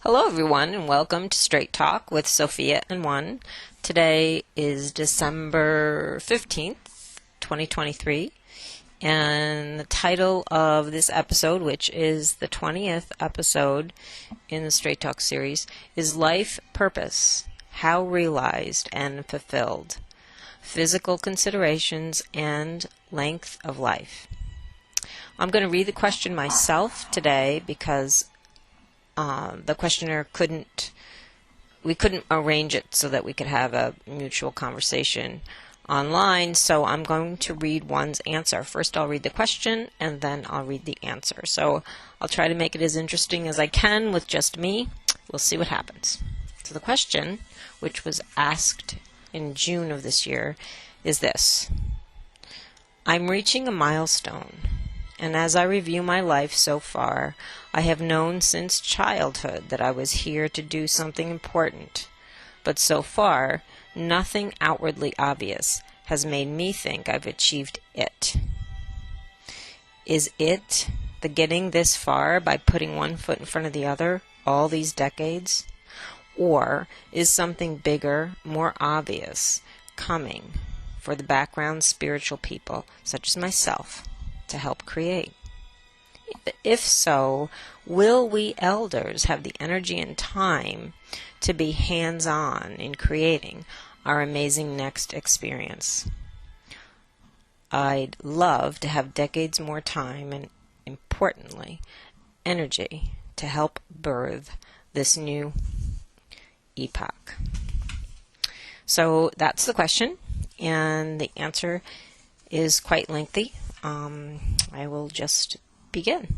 Hello everyone and welcome to Straight Talk with Sophia and One. Today is December 15th, 2023, and the title of this episode, which is the 20th episode in the Straight Talk series, is Life Purpose, How Realized and Fulfilled, Physical Considerations and Length of Life. I'm going to read the question myself today because the questioner we couldn't arrange it so that we could have a mutual conversation online, so I'm going to read one's answer. First I'll read the question and then I'll read the answer. So I'll try to make it as interesting as I can with just me. We'll see what happens. So the question, which was asked in June of this year, is this. I'm reaching a milestone, and as I review my life so far, I have known since childhood that I was here to do something important, but so far, nothing outwardly obvious has made me think I've achieved it. Is it the getting this far by putting one foot in front of the other all these decades? Or is something bigger, more obvious, coming for the background spiritual people, such as myself, to help create? If so, will we elders have the energy and time to be hands-on in creating our amazing next experience? I'd love to have decades more time and, importantly, energy to help birth this new epoch. So that's the question, and the answer is quite lengthy. I will just begin.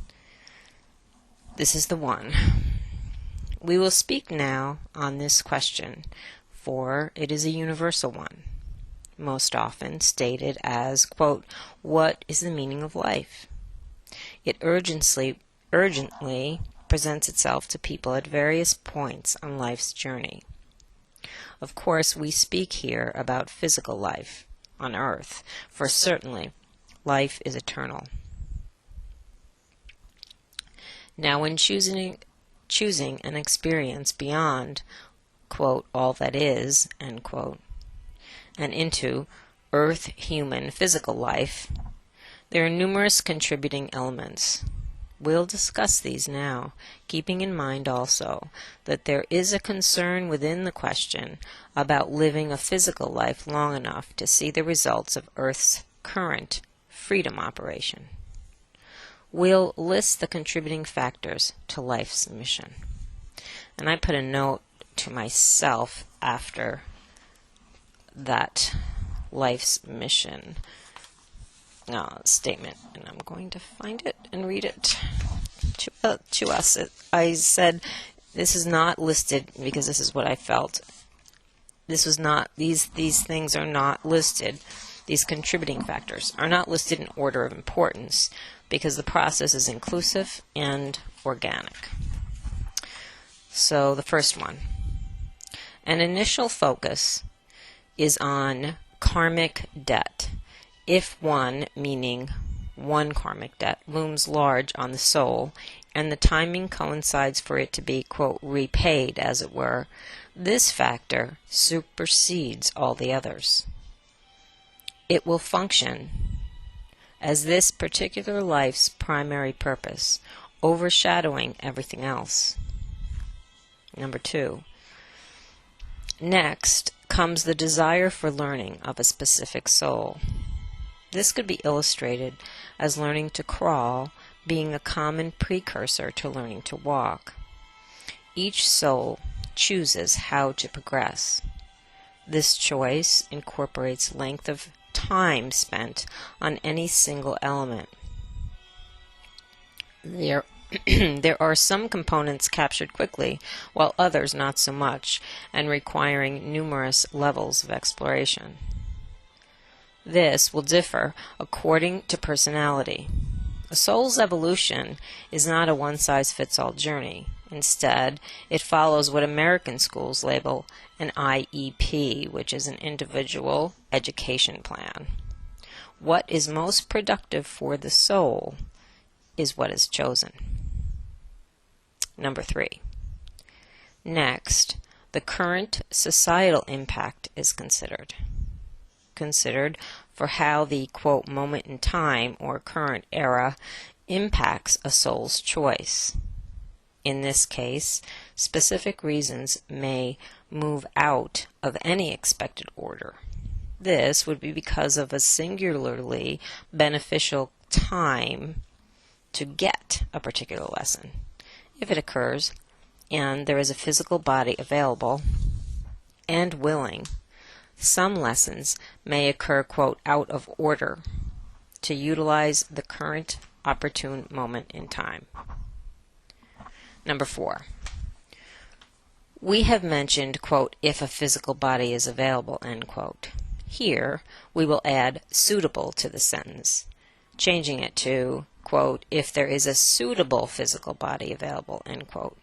This is the one. We will speak now on this question, for it is a universal one, most often stated as, quote, what is the meaning of life? It urgently presents itself to people at various points on life's journey. Of course, we speak here about physical life on earth, for certainly life is eternal. Now, when choosing an experience beyond, quote, all that is, end quote, and into earth, human, physical life, there are numerous contributing elements. We'll discuss these now, keeping in mind also that there is a concern within the question about living a physical life long enough to see the results of Earth's current freedom operation. We'll list the contributing factors to life's mission. And I put a note to myself after that life's mission statement, and I'm going to find it and read it to us. I said this is not listed because this is what I felt. This was not, these things are not listed. These contributing factors are not listed in order of importance because the process is inclusive and organic. So the first one, an initial focus is on karmic debt. If one, meaning one karmic debt, looms large on the soul, and the timing coincides for it to be, quote, repaid, as it were, this factor supersedes all the others. It will function as this particular life's primary purpose, overshadowing everything else. Number two. Next comes the desire for learning of a specific soul. This could be illustrated as learning to crawl being a common precursor to learning to walk. Each soul chooses how to progress. This choice incorporates length of time spent on any single element. There are some components captured quickly, while others not so much, and requiring numerous levels of exploration. This will differ according to personality. A soul's evolution is not a one-size-fits-all journey. Instead, it follows what American schools label an IEP, which is an individual education plan. What is most productive for the soul is what is chosen. Number 3. Next, the current societal impact is considered for how the, quote, moment in time or current era impacts a soul's choice. In this case, specific reasons may move out of any expected order. This would be because of a singularly beneficial time to get a particular lesson. If it occurs, and there is a physical body available and willing, some lessons may occur, quote, out of order to utilize the current opportune moment in time. Number 4. We have mentioned, quote, if a physical body is available, end quote. Here, we will add suitable to the sentence, changing it to, quote, if there is a suitable physical body available, end quote.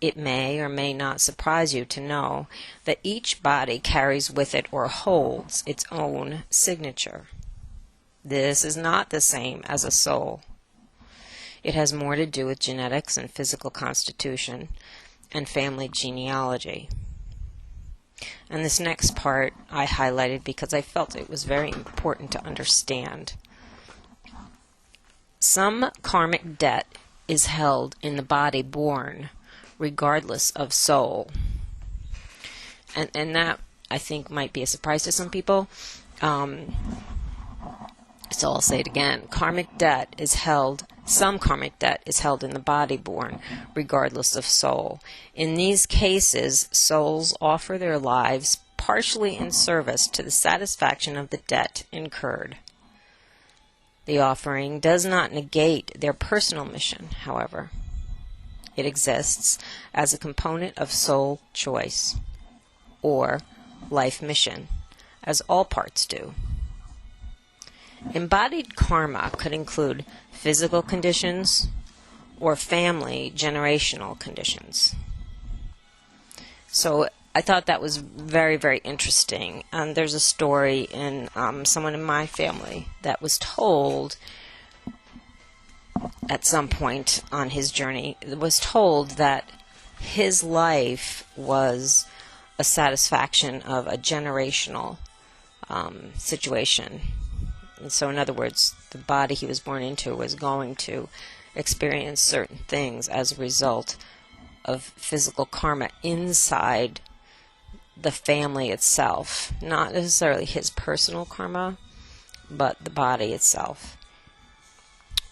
It may or may not surprise you to know that each body carries with it or holds its own signature. This is not the same as a soul. It has more to do with genetics and physical constitution and family genealogy. And this next part I highlighted because I felt it was very important to understand. Some karmic debt is held in the body born, regardless of soul. And that, I think, might be a surprise to some people. So I'll say it again. Some karmic debt is held in the body born, regardless of soul. In these cases, souls offer their lives partially in service to the satisfaction of the debt incurred. The offering does not negate their personal mission, however. It exists as a component of soul choice, or life mission, as all parts do. Embodied karma could include physical conditions or family generational conditions. So I thought that was very, very interesting. There's a story in someone in my family that was told at some point on his journey, was told that his life was a satisfaction of a generational situation. And so, in other words, the body he was born into was going to experience certain things as a result of physical karma inside the family itself. Not necessarily his personal karma, but the body itself.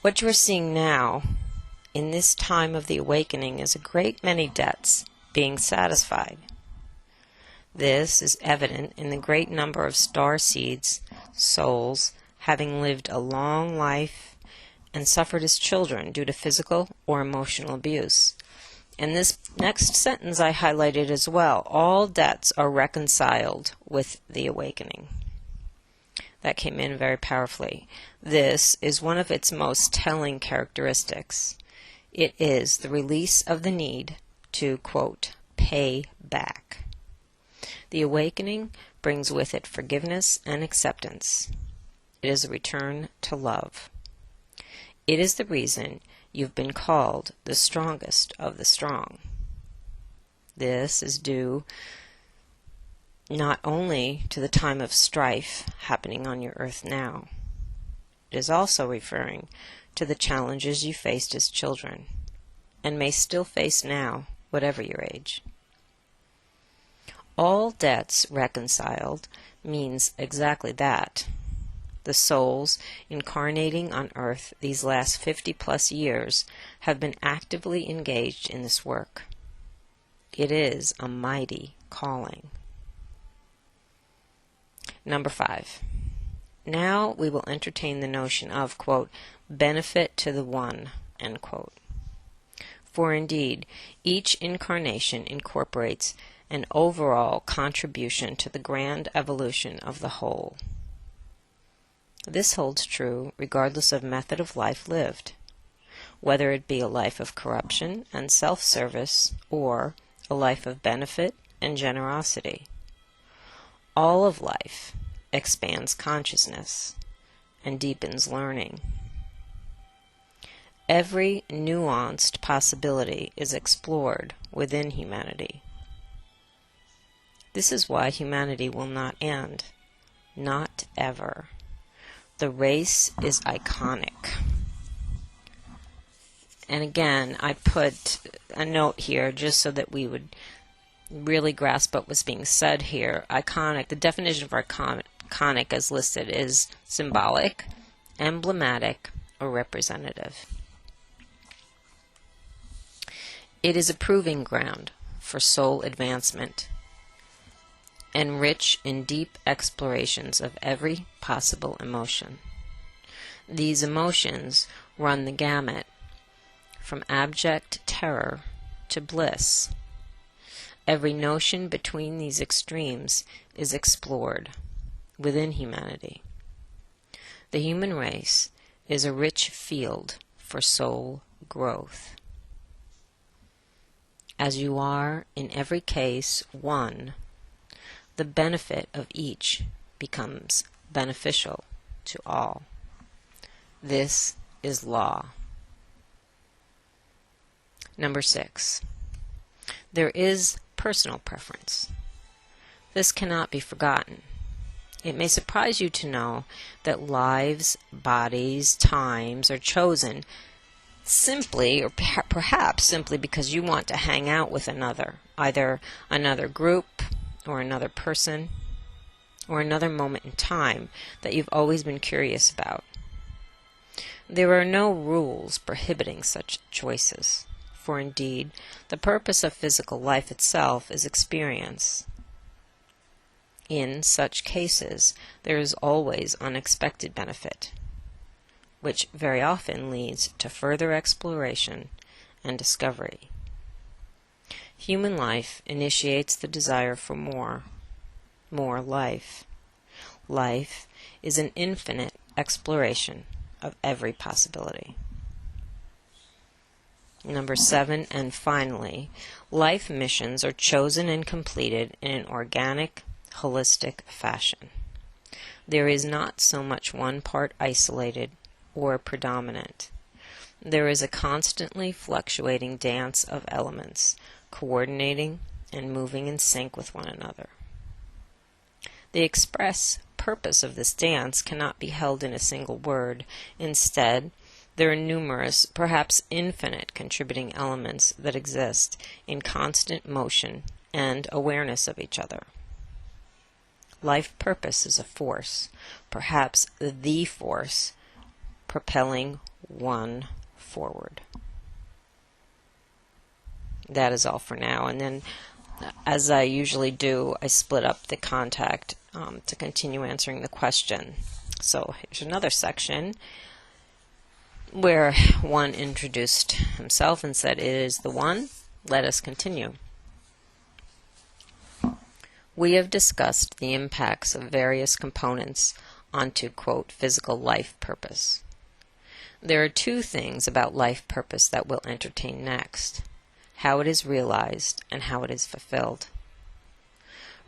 What you are seeing now, in this time of the awakening, is a great many debts being satisfied. This is evident in the great number of star seeds, souls, having lived a long life and suffered as children due to physical or emotional abuse. And this next sentence I highlighted as well. All debts are reconciled with the awakening. That came in very powerfully. This is one of its most telling characteristics. It is the release of the need to, quote, pay back. The awakening brings with it forgiveness and acceptance. It is a return to love. It is the reason you've been called the strongest of the strong. This is due not only to the time of strife happening on your earth now. It is also referring to the challenges you faced as children and may still face now, whatever your age. All debts reconciled means exactly that. The souls incarnating on earth these last 50 plus years have been actively engaged in this work. It is a mighty calling. Number 5. Now we will entertain the notion of, quote, benefit to the one, end quote. For indeed, each incarnation incorporates an overall contribution to the grand evolution of the whole. This holds true regardless of method of life lived, whether it be a life of corruption and self-service or a life of benefit and generosity. All of life expands consciousness and deepens learning. Every nuanced possibility is explored within humanity. This is why humanity will not end. Not ever. The race is iconic. And again, I put a note here just so that we would really grasp what was being said here. Iconic, the definition of iconic as listed is symbolic, emblematic, or representative. It is a proving ground for soul advancement and rich in deep explorations of every possible emotion. These emotions run the gamut from abject terror to bliss. Every notion between these extremes is explored within humanity. The human race is a rich field for soul growth. As you are, in every case, one, the benefit of each becomes beneficial to all. This is law. Number 6. There is personal preference. This cannot be forgotten. It may surprise you to know that lives, bodies, times are chosen simply, or perhaps simply because you want to hang out with another, either another group or another person or another moment in time that you've always been curious about. There are no rules prohibiting such choices, for indeed the purpose of physical life itself is experience. In such cases, there is always unexpected benefit, which very often leads to further exploration and discovery. Human life initiates the desire for more life. Life is an infinite exploration of every possibility. Number 7, and finally, life missions are chosen and completed in an organic, holistic fashion. There is not so much one part isolated or predominant. There is a constantly fluctuating dance of elements, coordinating and moving in sync with one another. The express purpose of this dance cannot be held in a single word. Instead, there are numerous, perhaps infinite, contributing elements that exist in constant motion and awareness of each other. Life purpose is a force, perhaps the force, propelling one forward. That is all for now. And then, as I usually do, I split up the contact to continue answering the question. So here's another section where one introduced himself and said, "It is the one. Let us continue." We have discussed the impacts of various components onto, quote, physical life purpose. There are 2 things about life purpose that we'll entertain next: how it is realized and how it is fulfilled.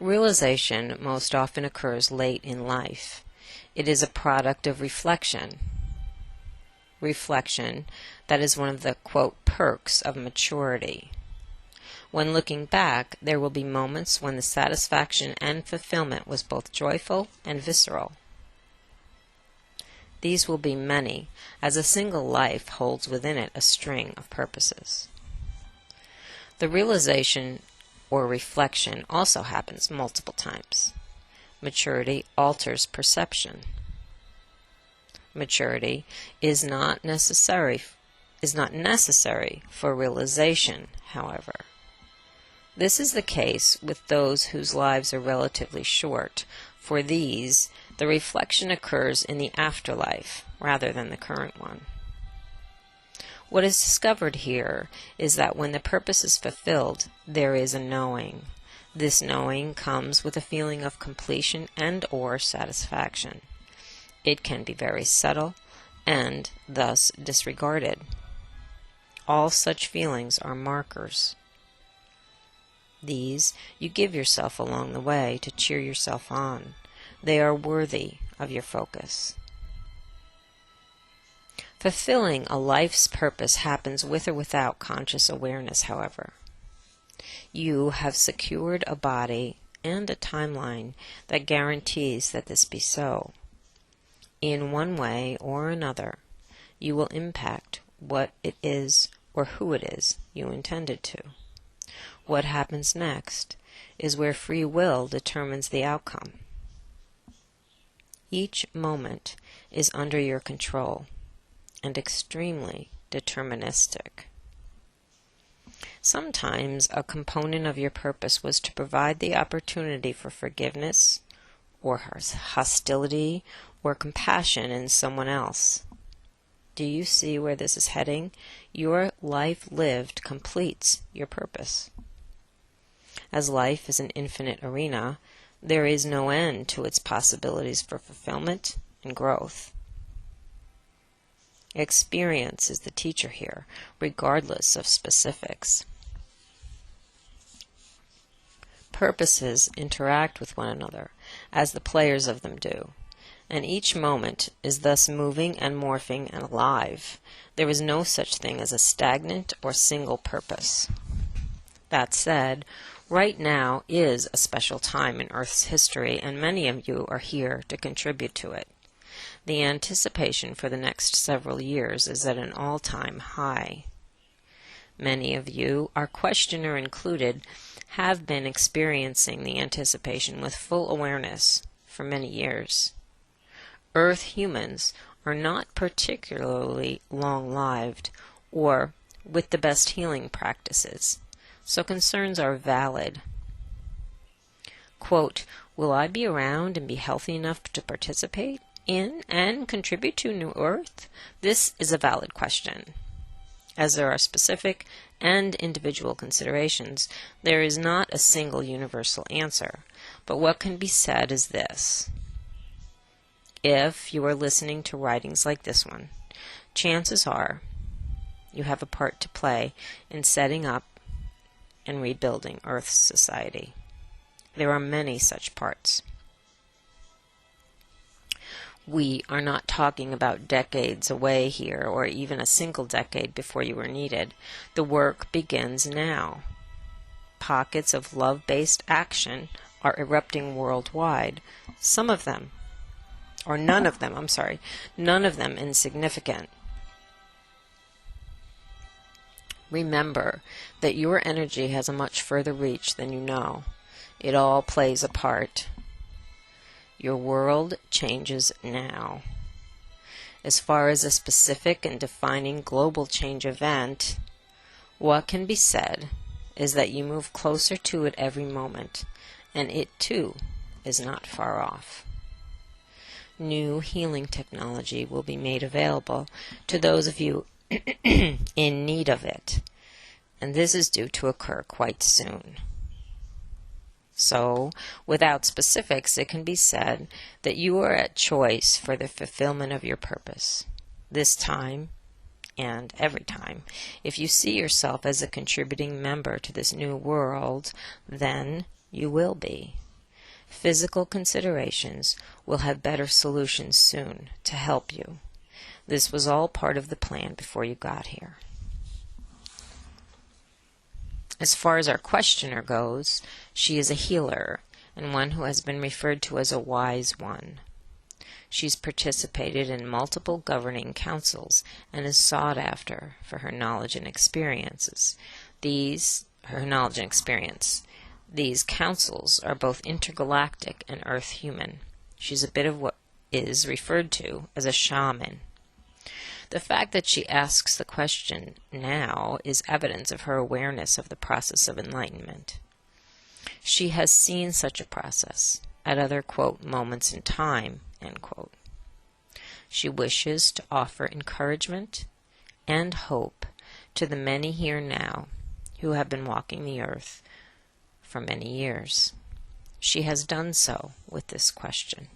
Realization most often occurs late in life. It is a product of reflection. Reflection, that is one of the, quote, perks of maturity. When looking back, there will be moments when the satisfaction and fulfillment was both joyful and visceral. These will be many, as a single life holds within it a string of purposes. The realization or reflection also happens multiple times. Maturity alters perception. Maturity is not necessary for realization, however. This is the case with those whose lives are relatively short. For these, the reflection occurs in the afterlife rather than the current one. What is discovered here is that when the purpose is fulfilled, there is a knowing. This knowing comes with a feeling of completion and/or satisfaction. It can be very subtle and thus disregarded. All such feelings are markers. These you give yourself along the way to cheer yourself on. They are worthy of your focus. Fulfilling a life's purpose happens with or without conscious awareness, however. You have secured a body and a timeline that guarantees that this be so. In one way or another, you will impact what it is or who it is you intended to. What happens next is where free will determines the outcome. Each moment is under your control and extremely deterministic. Sometimes a component of your purpose was to provide the opportunity for forgiveness or hostility or compassion in someone else. Do you see where this is heading? Your life lived completes your purpose. As life is an infinite arena, there is no end to its possibilities for fulfillment and growth. Experience is the teacher here, regardless of specifics. Purposes interact with one another, as the players of them do, and each moment is thus moving and morphing and alive. There is no such thing as a stagnant or single purpose. That said, right now is a special time in Earth's history, and many of you are here to contribute to it. The anticipation for the next several years is at an all-time high. Many of you, our questioner included, have been experiencing the anticipation with full awareness for many years. Earth humans are not particularly long-lived or with the best healing practices, so concerns are valid. Quote, "Will I be around and be healthy enough to participate in and contribute to New Earth?" This is a valid question. As there are specific and individual considerations, there is not a single universal answer, but what can be said is this. If you are listening to writings like this one, chances are you have a part to play in setting up and rebuilding Earth's society. There are many such parts. We are not talking about decades away here, or even a single decade before you are needed. The work begins now. Pockets of love-based action are erupting worldwide. Some of them, or none of them insignificant. Remember that your energy has a much further reach than you know. It all plays a part. Your world changes now. As far as a specific and defining global change event, what can be said is that you move closer to it every moment, and it too is not far off. New healing technology will be made available to those of you in need of it, and this is due to occur quite soon. So, without specifics, it can be said that you are at choice for the fulfillment of your purpose. This time, and every time, if you see yourself as a contributing member to this new world, then you will be. Physical considerations will have better solutions soon to help you. This was all part of the plan before you got here. As far as our questioner goes, she is a healer and one who has been referred to as a wise one. She's participated in multiple governing councils and is sought after for her knowledge and experiences. These councils are both intergalactic and Earth human. She's a bit of what is referred to as a shaman. The fact that she asks the question now is evidence of her awareness of the process of enlightenment. She has seen such a process at other, quote, moments in time, end quote. She wishes to offer encouragement and hope to the many here now who have been walking the earth for many years. She has done so with this question.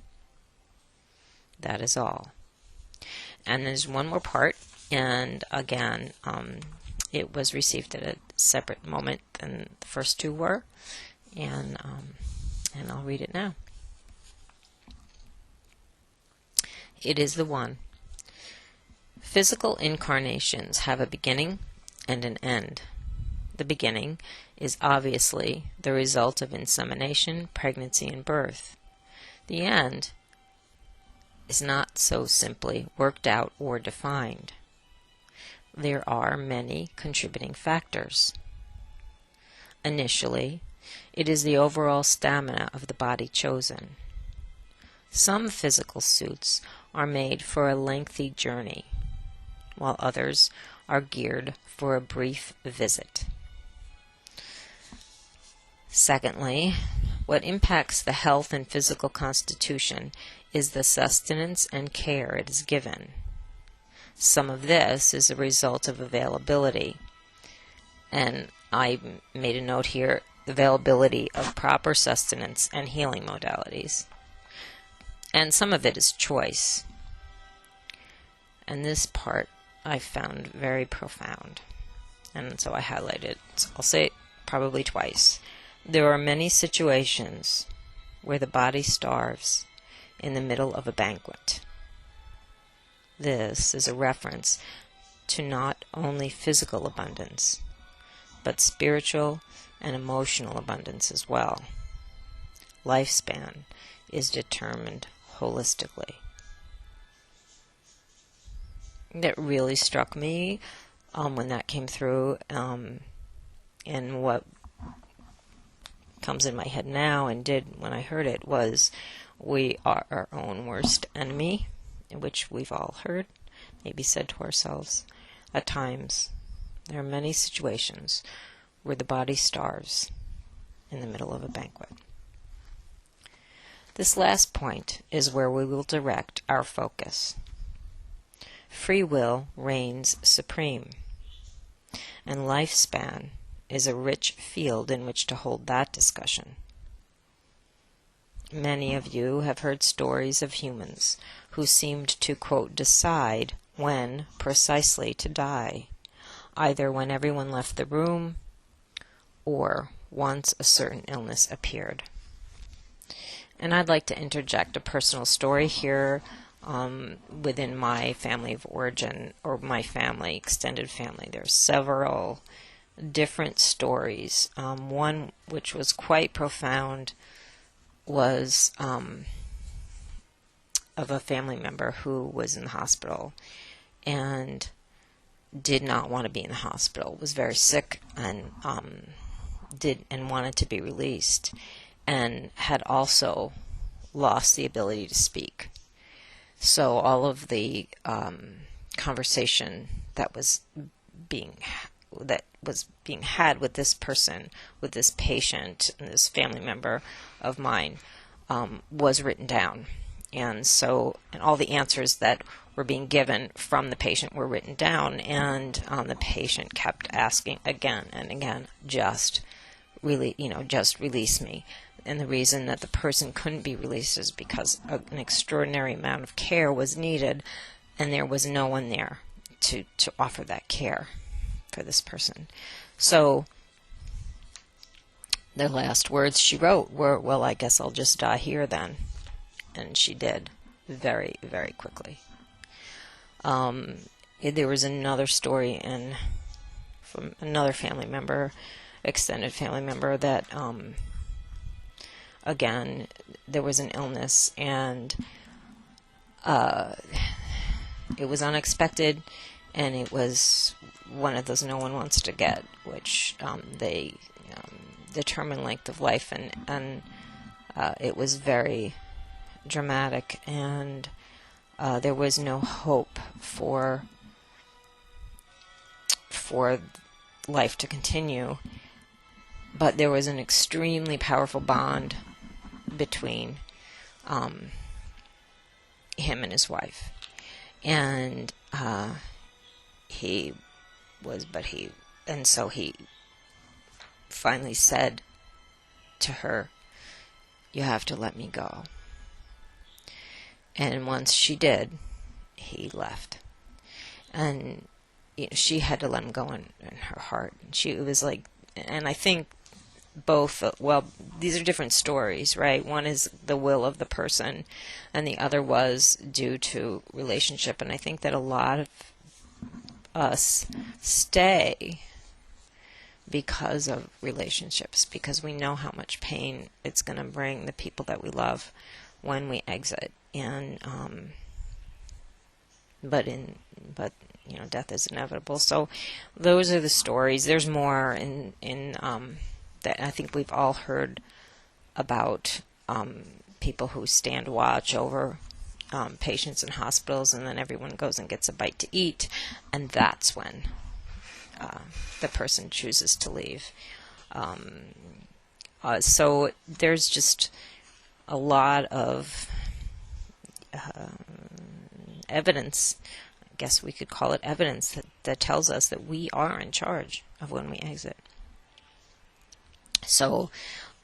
That is all. And there's one more part, and again, it was received at a separate moment than the first two were, and I'll read it now. It is the one. Physical incarnations have a beginning and an end. The beginning is obviously the result of insemination, pregnancy, and birth. The end is not so simply worked out or defined. There are many contributing factors. Initially, it is the overall stamina of the body chosen. Some physical suits are made for a lengthy journey, while others are geared for a brief visit. Secondly, what impacts the health and physical constitution is the sustenance and care it is given. Some of this is a result of availability, and I made a note here, availability of proper sustenance and healing modalities. And some of it is choice. And this part I found very profound, and so I highlighted it. So I'll say it probably twice. There are many situations where the body starves in the middle of a banquet. This is a reference to not only physical abundance, but spiritual and emotional abundance as well. Lifespan is determined holistically. That really struck me when that came through, and what comes in my head now and did when I heard it was, we are our own worst enemy, which we've all heard, maybe said to ourselves at times. There are many situations where the body starves in the middle of a banquet. This last point is where we will direct our focus. Free will reigns supreme, and lifespan is a rich field in which to hold that discussion. Many of you have heard stories of humans who seemed to, quote, decide when precisely to die, either when everyone left the room or once a certain illness appeared. And I'd like to interject a personal story here within my family of origin, or my family, extended family. There's several different stories. One which was quite profound was of a family member who was in the hospital and did not want to be in the hospital, was very sick, and wanted to be released, and had also lost the ability to speak. So all of the conversation that was being had with this person, with this patient, and this family member of mine, was written down. And all the answers that were being given from the patient were written down, and the patient kept asking again and again, just release me. And the reason that the person couldn't be released is because an extraordinary amount of care was needed, and there was no one there to offer that care for this person. So the last words she wrote were, "Well, I guess I'll just die here then." And she did, very, very quickly. There was another story from another family member, extended family member, that again, there was an illness, and it was unexpected, and it was one of those no one wants to get, which they determine length of life, and it was very dramatic, and there was no hope for life to continue, but there was an extremely powerful bond between him and his wife, and so he finally said to her, "You have to let me go." And once she did, he left, and she had to let him go in her heart. It was like, and I think both, these are different stories, right? One is the will of the person, and the other was due to relationship. And I think that a lot of us stay because of relationships, because we know how much pain it's going to bring the people that we love when we exit. And but death is inevitable. So those are the stories. There's more in that I think we've all heard about, people who stand watch over patients in hospitals, and then everyone goes and gets a bite to eat, and that's when the person chooses to leave. So there's just a lot of evidence, I guess we could call it evidence, that tells us that we are in charge of when we exit. So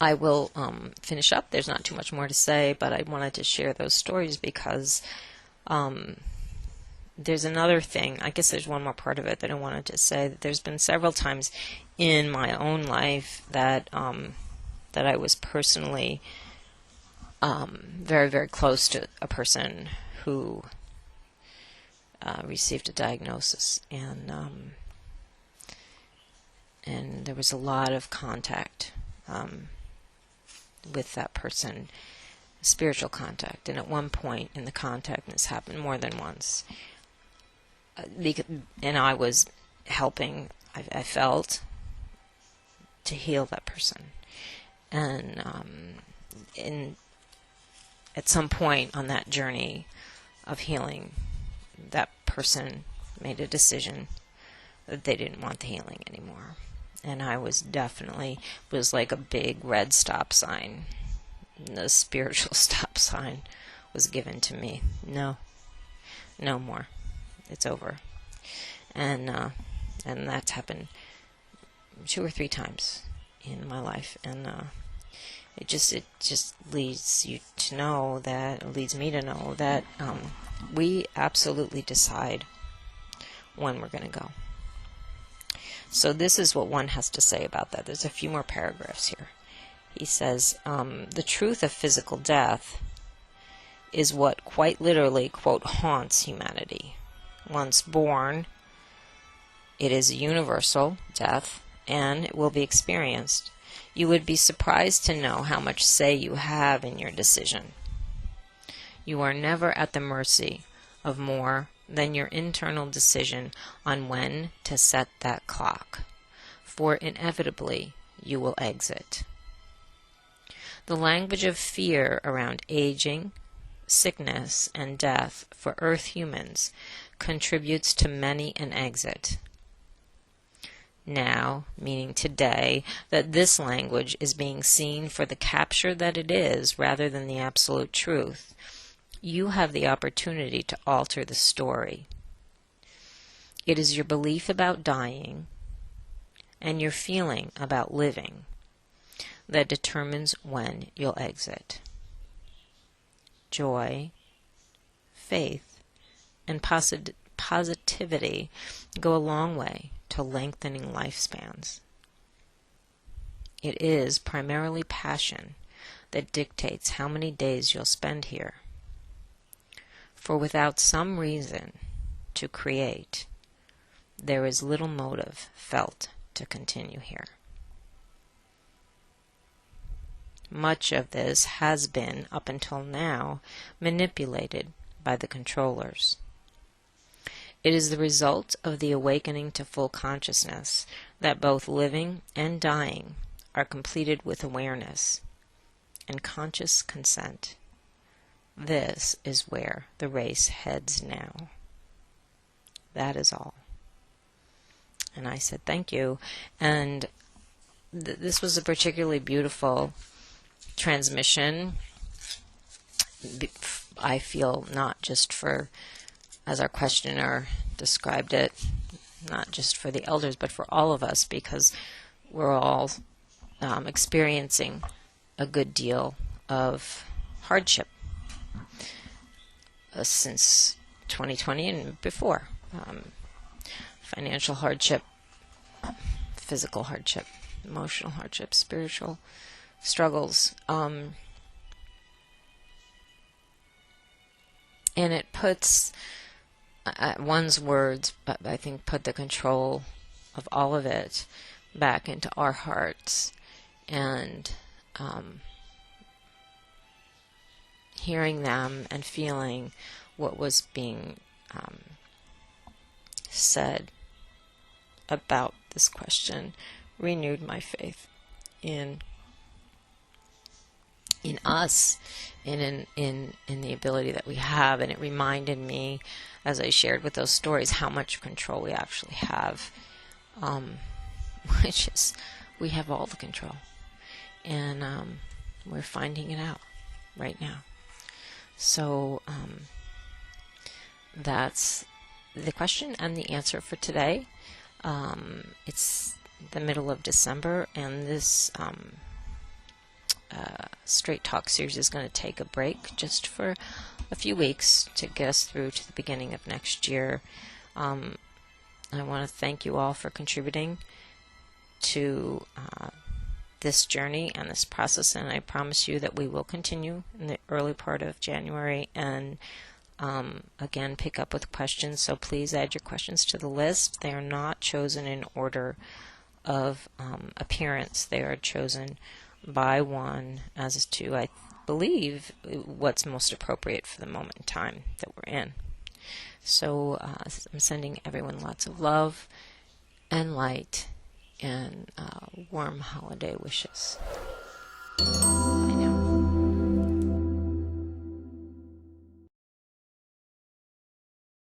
I will finish up. There's not too much more to say, but I wanted to share those stories because there's another thing. I guess there's one more part of it that I wanted to say. That there's been several times in my own life that that I was personally very, very close to a person who received a diagnosis, and there was a lot of contact with that person, spiritual contact. And at one point in the contact, and this happened more than once, and I was helping, I felt, to heal that person. And at some point on that journey of healing, that person made a decision that they didn't want the healing anymore. And I was like a big red stop sign. The spiritual stop sign was given to me. No more. It's over. And that's happened 2 or 3 times in my life. And it just leads you to know that, it leads me to know that we absolutely decide when we're going to go. So this is what one has to say about that. There's a few more paragraphs here. He says, the truth of physical death is what quite literally, quote, haunts humanity. Once born, it is a universal death, and it will be experienced. You would be surprised to know how much say you have in your decision. You are never at the mercy of more than your internal decision on when to set that clock, for inevitably you will exit. The language of fear around aging, sickness, and death for Earth humans contributes to many an exit. Now, meaning today, that this language is being seen for the capture that it is rather than the absolute truth, you have the opportunity to alter the story. It is your belief about dying and your feeling about living that determines when you'll exit. Joy, faith, and positivity go a long way to lengthening lifespans. It is primarily passion that dictates how many days you'll spend here. For without some reason to create, there is little motive felt to continue here. Much of this has been, up until now, manipulated by the controllers. It is the result of the awakening to full consciousness that both living and dying are completed with awareness and conscious consent. This is where the race heads now. That is all. And I said, thank you. And this was a particularly beautiful transmission, I feel, not just for, as our questioner described it, not just for the elders, but for all of us, because we're all experiencing a good deal of hardship since 2020 and before. Financial hardship, physical hardship, emotional hardship, spiritual struggles. And it puts one's words, I think, put the control of all of it back into our hearts, and hearing them and feeling what was being said about this question renewed my faith in us, in the ability that we have. And it reminded me, as I shared with those stories, how much control we actually have, which is, we have all the control, and we're finding it out right now. So that's the question and the answer for today. It's the middle of December, and this Straight Talk series is going to take a break just for a few weeks to get us through to the beginning of next year. I want to thank you all for contributing to this journey and this process, and I promise you that we will continue in the early part of January and again pick up with questions. So please add your questions to the list. They are not chosen in order of appearance. They are chosen by one as to, I believe, what's most appropriate for the moment in time that we're in. So I'm sending everyone lots of love and light and warm holiday wishes.